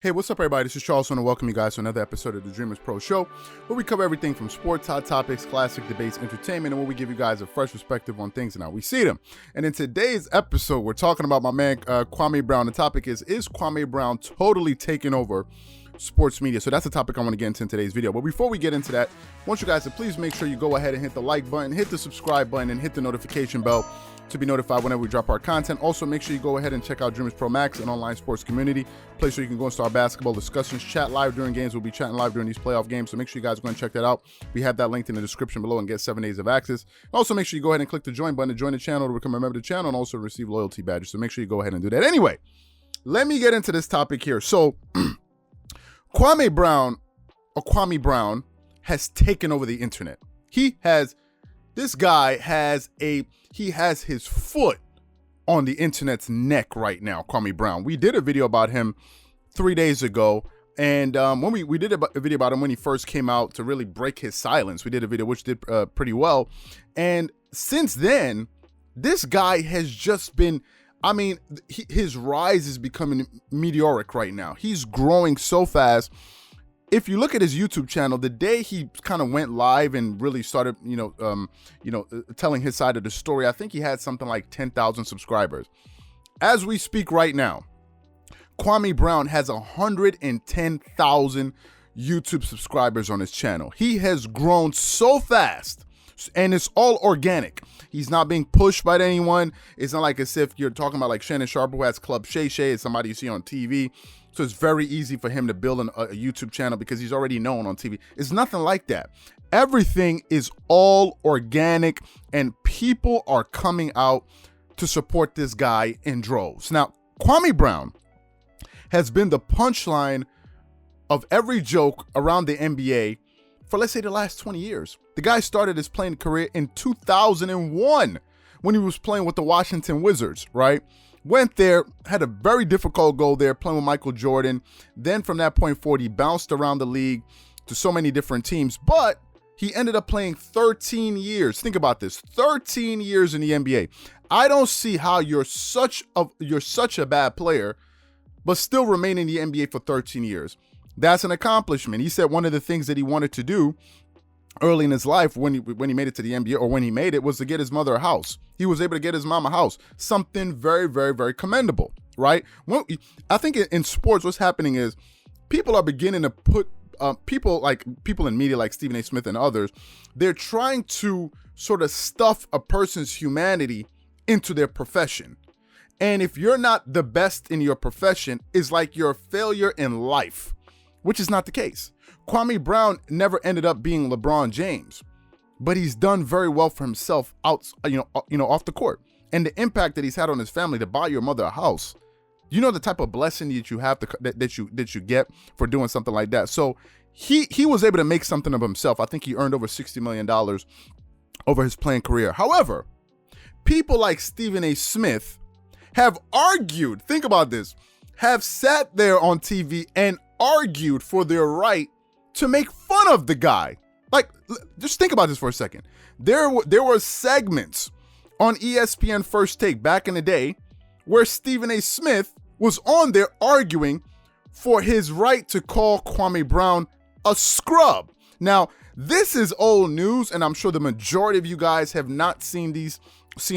Hey, what's up, everybody? This is Charles. I want to welcome you guys to another episode of the Dreamerspro Show, where we cover everything from sports, hot topics, classic debates, entertainment, and where we give you guys a fresh perspective on things and how we see them. And in today's episode, we're talking about my man, Kwame Brown. The topic is Kwame Brown totally taking over sports media? So that's the topic I want to get into in today's video. But before we get into that, I want you guys to please make sure you go ahead and hit the like button, hit the subscribe button, and hit the notification bell to be notified whenever we drop our content. Also, make sure you go ahead and check out Dreamerspro Max, an online sports community, place where you can go and start basketball discussions, chat live during games. We'll be chatting live during these playoff games, so make sure you guys go and check that out. We have that linked in the description below and get 7 days of access. Also, make sure you go ahead and click the join button to join the channel, to become a member of the channel, and also receive loyalty badges. So make sure you go ahead and do that. Anyway, let me get into this topic here. So, Kwame Brown has taken over the internet. This guy has his foot on the internet's neck right now, Kwame Brown. We did a video about him 3 days ago, and when we did a video about him when he first came out to really break his silence. We did a video which did pretty well, and since then, this guy has just been, I mean, his rise is becoming meteoric right now. He's growing so fast. If you look at his YouTube channel, the day he kind of went live and really started, telling his side of the story, I think he had something like 10,000 subscribers. As we speak right now, Kwame Brown has 110,000 YouTube subscribers on his channel. He has grown so fast, and it's all organic. He's not being pushed by anyone. It's not like as if you're talking about like Shannon Sharp, who has Club Shay Shay, it's somebody you see on TV. So it's very easy for him to build a YouTube channel because he's already known on TV. It's nothing like that. Everything is all organic, and people are coming out to support this guy in droves. Now, Kwame Brown has been the punchline of every joke around the NBA for, let's say, the last 20 years. The guy started his playing career in 2001 when he was playing with the Washington Wizards, right? Went there, had a very difficult goal there, playing with Michael Jordan. Then from that point forward, he bounced around the league to so many different teams, but he ended up playing 13 years. Think about this, 13 years in the NBA. I don't see how you're such a bad player, but still remain in the NBA for 13 years. That's an accomplishment. He said one of the things that he wanted to do early in his life when he made it to the NBA, or when he made it, was to get his mother a house. He was able to get his mom a house. Something very, very, very commendable, right? I think in sports, what's happening is people are beginning to put people in media like Stephen A. Smith and others, they're trying to sort of stuff a person's humanity into their profession. And if you're not the best in your profession, it's like you're a failure in life, which is not the case. Kwame Brown never ended up being LeBron James, but he's done very well for himself off the court. And the impact that he's had on his family to buy your mother a house, you know the type of blessing that you have that you get for doing something like that. So he was able to make something of himself. I think he earned over $60 million over his playing career. However, people like Stephen A. Smith have argued, think about this, have sat there on TV and argued for their right to make fun of the guy. Like, just think about this for a second. There were segments on ESPN First Take back in the day where Stephen A. Smith was on there arguing for his right to call Kwame Brown a scrub. Now, this is old news, and I'm sure the majority of you guys have not seen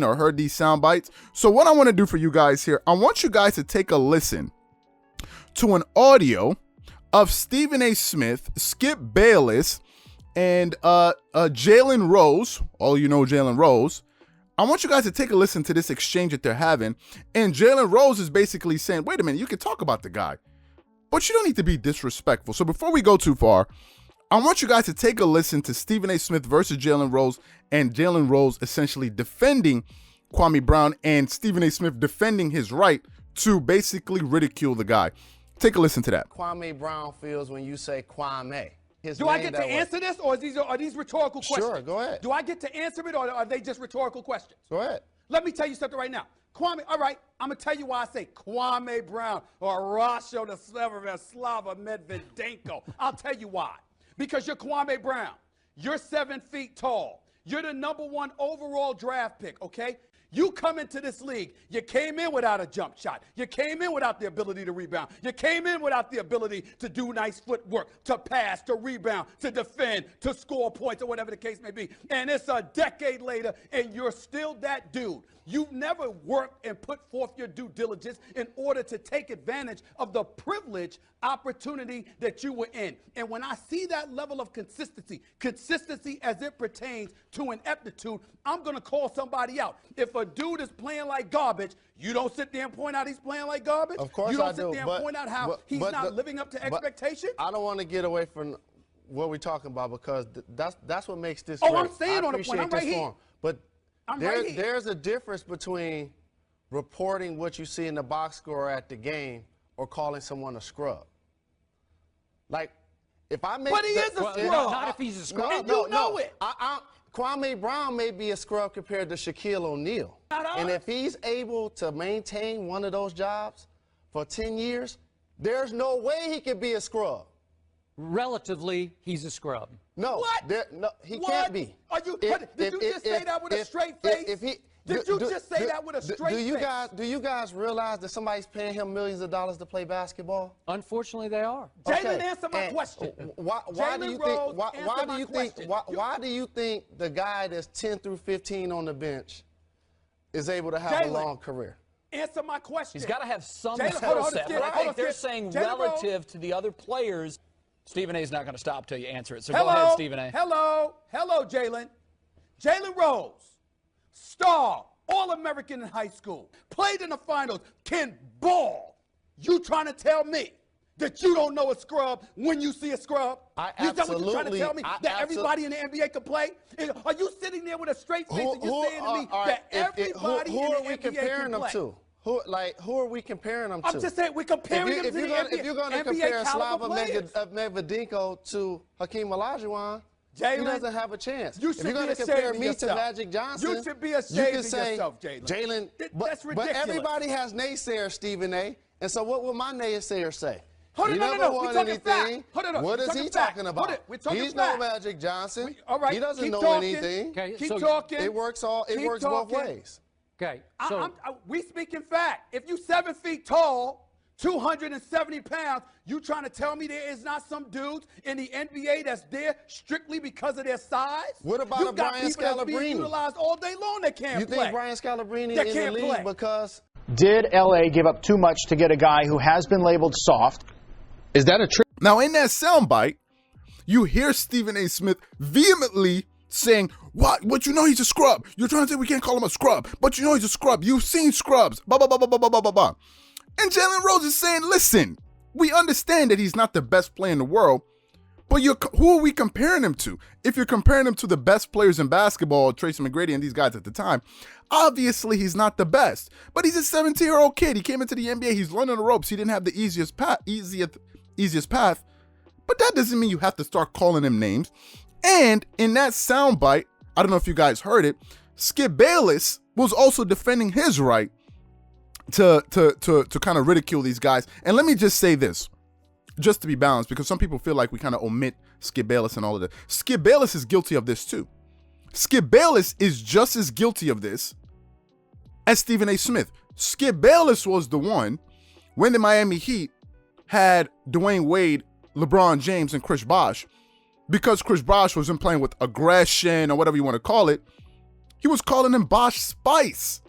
or heard these sound bites. So what I want to do for you guys here, I want you guys to take a listen to an audio of Stephen A. Smith, Skip Bayless, and Jalen Rose. All you know Jalen Rose. I want you guys to take a listen to this exchange that they're having. And Jalen Rose is basically saying, wait a minute, you can talk about the guy, but you don't need to be disrespectful. So before we go too far, I want you guys to take a listen to Stephen A. Smith versus Jalen Rose, and Jalen Rose essentially defending Kwame Brown, and Stephen A. Smith defending his right to basically ridicule the guy. Take a listen to that. Kwame Brown feels when you say Kwame. Do I get to answer this, or are these rhetorical questions? Sure, go ahead. Do I get to answer it, or are they just rhetorical questions? Go ahead. Let me tell you something right now. Kwame, all right, I'm going to tell you why I say Kwame Brown or Rasho the Slava Medvedenko. I'll tell you why. Because you're Kwame Brown. You're 7 feet tall. You're the #1 overall draft pick, okay? You come into this league, you came in without a jump shot. You came in without the ability to rebound. You came in without the ability to do nice footwork, to pass, to rebound, to defend, to score points, or whatever the case may be. And it's a decade later, and you're still that dude. You've never worked and put forth your due diligence in order to take advantage of the privilege opportunity that you were in. And when I see that level of consistency as it pertains to ineptitude, I'm going to call somebody out. If a dude is playing like garbage, you don't sit there and point out he's playing like garbage. Of course you don't I sit do, there and point out how he's not living up to expectation. I don't want to get away from what we're talking about because that's what makes this. Oh, great. I'm staying on the point. I'm right here. But right here. There's a difference between reporting what you see in the box score at the game or calling someone a scrub. Like, if I make... But he is a scrub. Not if he's a scrub. And you know it. Kwame Brown may be a scrub compared to Shaquille O'Neal. And if he's able to maintain one of those jobs for 10 years, there's no way he can be a scrub. Relatively, he's a scrub. No, What? no, he What? can't be. Are you? Did you just say that with a straight face? Did you just say that with a straight face? Do you guys realize that somebody's paying him millions of dollars to play basketball? Unfortunately, they are. Jalen, answer my question. Why do you think the guy that's 10 through 15 on the bench is able to have a long career? Answer my question. He's got to have some Jalen, skill set. Skip, But I think they're Skip. saying Jalen relative to the other players. Stephen A. is not going to stop till you answer it. So go ahead, Stephen A. Hello, Jalen. Jalen Rose, star, All-American in high school, played in the finals, can ball. You trying to tell me that you don't know a scrub when you see a scrub? You trying to tell me that everybody in the NBA can play? Are you sitting there with a straight face and you're saying to me that everybody in the NBA can play? Who are we comparing them to? Who are we comparing them to? I'm just saying we're comparing them to the NBA. If you're going to compare Slava Medvedenko to Hakeem Olajuwon, he doesn't have a chance. You if should you're going to be compare ashamed of me to yourself. Magic Johnson, You should be ashamed of yourself, Jalen. That's ridiculous. But everybody has naysayers, Stephen A. And so what will my naysayers say? Hold on, he no, never no, no. won We're talking anything. fact. Hold on, What is he talking about? We're talking He's fact. no Magic Johnson. All right, He doesn't keep know talking. anything. Okay, Keep so talking. It works both ways. Okay, so we speaking fact. If you 7 feet tall, 270 pounds, you trying to tell me there is not some dudes in the NBA that's there strictly because of their size? What about you got Brian people that's being Scalabrine? utilized all day long that can't You play. think Brian Scalabrine That in the can't league play. because Did LA give up too much to get a guy who has been labeled soft? Is that a trick? Now, in that soundbite, you hear Stephen A. Smith vehemently saying, what you know he's a scrub. You're trying to say we can't call him a scrub, but you know he's a scrub. You've seen scrubs. Blah, blah, blah, blah, blah, blah, blah, blah. And Jalen Rose is saying, listen, we understand that he's not the best player in the world, but who are we comparing him to? If you're comparing him to the best players in basketball, Tracy McGrady and these guys at the time, obviously he's not the best. But he's a 17-year-old kid. He came into the NBA. He's learning the ropes. He didn't have the easiest path. But that doesn't mean you have to start calling him names. And in that soundbite, I don't know if you guys heard it, Skip Bayless was also defending his right to kind of ridicule these guys. And let me just say this, just to be balanced, because some people feel like we kind of omit Skip Bayless and all of that. Skip Bayless is guilty of this too. Skip Bayless is just as guilty of this as Stephen A. Smith. Skip Bayless was the one when the Miami Heat had Dwayne Wade, LeBron James, and Chris Bosh. Because Chris Bosh wasn't playing with aggression or whatever you want to call it, he was calling him Bosh Spice.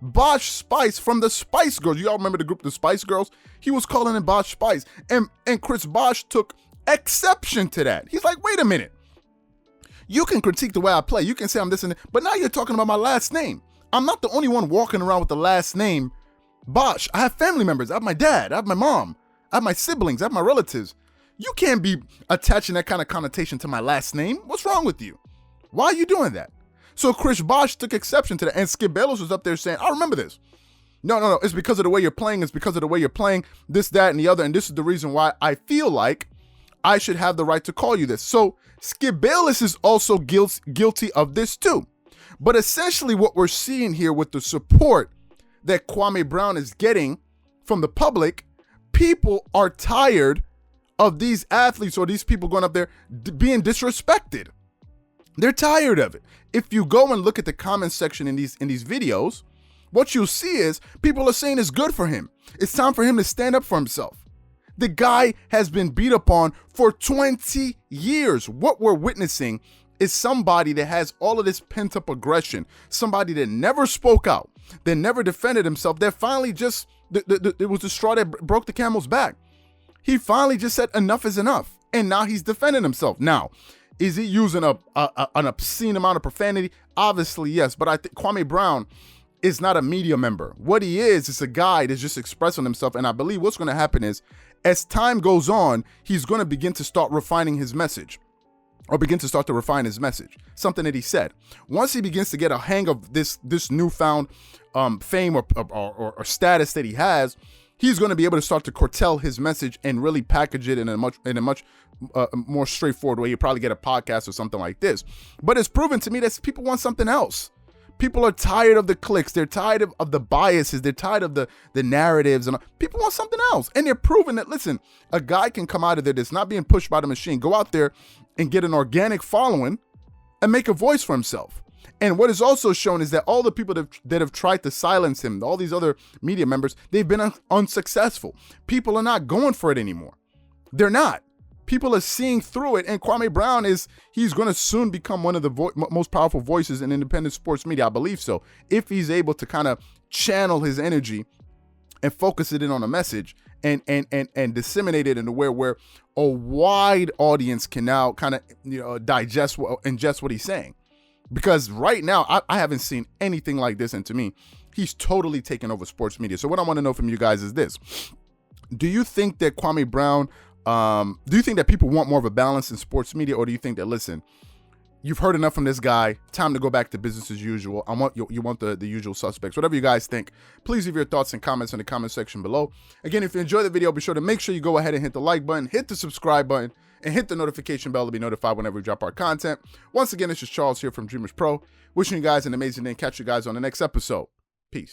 Bosh Spice from the Spice Girls. You all remember the group, the Spice Girls? He was calling him Bosh Spice. And Chris Bosh took exception to that. He's like, wait a minute. You can critique the way I play. You can say I'm this and that, but now you're talking about my last name. I'm not the only one walking around with the last name Bosh. I have family members. I have my dad. I have my mom. I have my siblings. I have my relatives. You can't be attaching that kind of connotation to my last name. What's wrong with you? Why are you doing that? So Chris Bosh took exception to that, and Skip Bayless was up there saying, I remember this. No, it's because of the way you're playing. It's because of the way you're playing, this, that, and the other, and this is the reason why I feel like I should have the right to call you this. So Skip Bayless is also guilty of this too. But essentially what we're seeing here with the support that Kwame Brown is getting from the public, people are tired of these athletes or these people going up there being disrespected. They're tired of it. If you go and look at the comment section in these videos, what you'll see is people are saying it's good for him. It's time for him to stand up for himself. The guy has been beat upon for 20 years. What we're witnessing is somebody that has all of this pent-up aggression, somebody that never spoke out, that never defended himself, that finally just, it was the straw that broke the camel's back. He finally just said enough is enough, and now he's defending himself. Now, is he using an obscene amount of profanity? Obviously, yes, but I think Kwame Brown is not a media member. What he is a guy that's just expressing himself, and I believe what's going to happen is, as time goes on, he's going to begin to start refining his message, or begin to start to refine his message, something that he said. Once he begins to get a hang of this newfound fame or status that he has, he's going to be able to start to curtail his message and really package it in a much more straightforward way. You probably get a podcast or something like this. But it's proven to me that people want something else. People are tired of the clicks. They're tired of the biases. They're tired of the narratives. And people want something else. And they're proving that, listen, a guy can come out of there that's not being pushed by the machine, go out there and get an organic following and make a voice for himself. And what is also shown is that all the people that have tried to silence him, all these other media members, they've been unsuccessful. People are not going for it anymore. They're not. People are seeing through it, and Kwame Brown he's going to soon become one of the most powerful voices in independent sports media. I believe so. If he's able to kind of channel his energy and focus it in on a message and disseminate it in a way where a wide audience can now kind of ingest what he's saying. Because right now, I haven't seen anything like this, and to me, he's totally taken over sports media. So what I want to know from you guys is this. Do you think that Kwame Brown, do you think that people want more of a balance in sports media, or do you think that, listen, you've heard enough from this guy, time to go back to business as usual? You want the usual suspects. Whatever you guys think, please leave your thoughts and comments in the comment section below. Again, if you enjoyed the video, be sure to make sure you go ahead and hit the like button, hit the subscribe button, and hit the notification bell to be notified whenever we drop our content. Once again, it's just Charles here from Dreamerspro, wishing you guys an amazing day and catch you guys on the next episode.